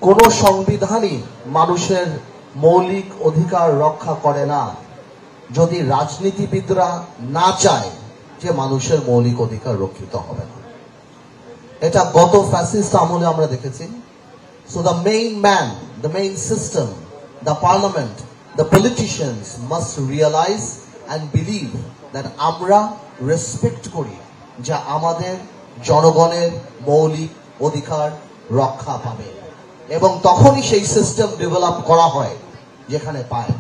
কোন সংবিধানই মানুষের মৌলিক অধিকার রক্ষা করে না যদি রাজনীতিবিদরা না চায় যে মানুষের মৌলিক অধিকার রক্ষিত হবে না। এটা গত ফ্যাসিস্ট আমলে আমরা দেখেছি। So the main man, the main system, the parliament, the politicians must realize and believe that আমরা রেসপেক্ট করি যা আমাদের জনগণের মৌলিক অধিকার রক্ষা পাবে, এবং তখনই সেই সিস্টেম ডেভেলপ করা হয় যেখানে পায়।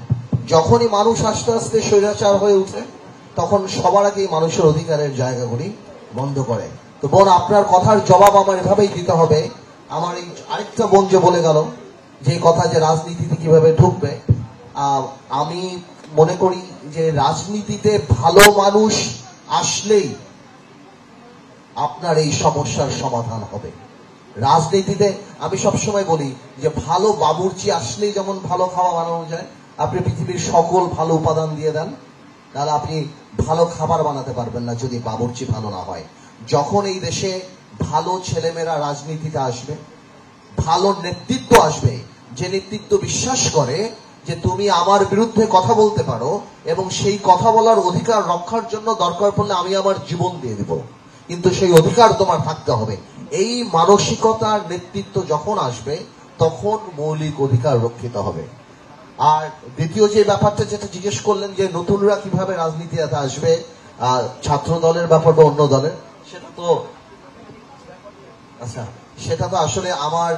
যখনই মানুষ আস্তে আস্তে স্বৈরাচার হয়ে উঠে তখন সবার আগেই মানুষের অধিকারের জায়গাগুলি বন্ধ করে। তো বোন, আপনার কথার জবাব আমার এভাবেই দিতে হবে। আমার এই আরেকটা বোন যে বলে গেল যে কথা যে রাজনীতিতে কিভাবে ঢুকবে, আমি মনে করি যে রাজনীতিতে ভালো মানুষ আসলেই আপনার এই সমস্যার সমাধান হবে। রাজনীতিতে আমি সবসময় বলি যে ভালো বাবুর্চি আসলেই যেমন ভালো খাওয়া বানানো যায়, আপনি পৃথিবীর সকল ভালো উপাদান দিয়ে দেন, তাহলে আপনি ভালো খাবার বানাতে পারবেন না যদি বাবুর্চি ভালো না হয়। যখন এই দেশে ভালো ছেলেমেয়েরা রাজনীতিতে আসবে, ভালো নেতৃত্ব আসবে, যে নেতৃত্ব বিশ্বাস করে যে তুমি আমার বিরুদ্ধে কথা বলতে পারো এবং সেই কথা বলার অধিকার রক্ষার জন্য দরকার পড়লে আমি আমার জীবন দিয়ে দেব, কিন্তু সেই অধিকার তোমার থাকতে হবে, এই মানসিকতার নেতৃত্ব যখন আসবে তখন মৌলিক অধিকার রক্ষিত হবে। আর দ্বিতীয় যে ব্যাপারটা যেটা জিজ্ঞেস করলেন যে নতুনরা কিভাবে রাজনীতিতে আসবে, ছাত্র দলের ব্যাপার বা অন্য দলের, সেটা তো আসলে আমার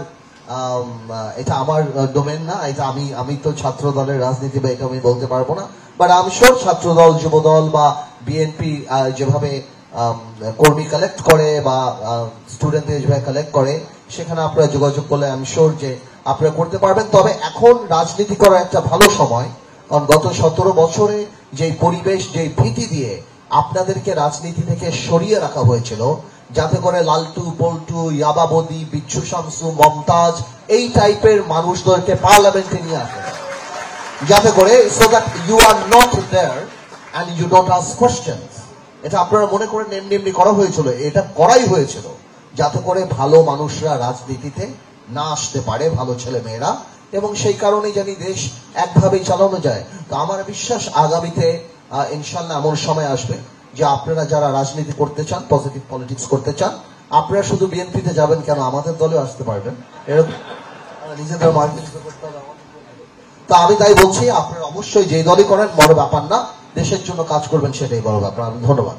এটা আমার ডোমেন না। এটা আমি তো ছাত্র দলের রাজনীতি বা এটা আমি বলতে পারবো না। বাট আমি শিওর ছাত্র দল, যুব দল বা বিএনপি যেভাবে কর্মী কালেক্ট করে বা স্টুডেন্টদের যেভাবে কালেক্ট করে, সেখানে আপনারা যোগাযোগ করলে আমি শিওর যে আপনারা করতে পারবেন। তবে এখন রাজনীতি করার একটা ভালো সময়, কারণ গত 17 বছরে যে পরিবেশ, যে ভীতি দিয়ে আপনাদেরকে রাজনীতি থেকে সরিয়ে রাখা হয়েছিল, যাতে করে লালটু, পল্টু, ইয়াবাবদি, বিচ্ছু শামসু, মমতাজ এই টাইপের মানুষদেরকে পার্লামেন্টে নিয়ে আসে, যাতে করে so that you are not there and you don't ask questions. এটা আপনারা মনে করেন এমনি করা হয়েছিল, এটা করাই হয়েছিল যাতে করে ভালো মানুষরা রাজনীতিতে না আসতে পারে, ভালো ছেলে মেয়েরা, এবং সেই কারণেই জানি দেশ একভাবেই চালানো যায়। তো আমার বিশ্বাস আগামীতে ইনশাল্লাহ এমন সময় আসবে যে আপনারা যারা রাজনীতি করতে চান, পজিটিভ পলিটিক্স করতে চান, আপনারা শুধু বিএনপিতে যাবেন কেন, আমাদের দলেও আসতে পারবেন, এরকম নিজেদের মার্কেটিং করতে হবে। তো আমি তাই বলছি আপনারা অবশ্যই যে দলই করেন বড় ব্যাপার না, দেশের জন্য কাজ করবেন সেটাই বড় ব্যাপার। ধন্যবাদ।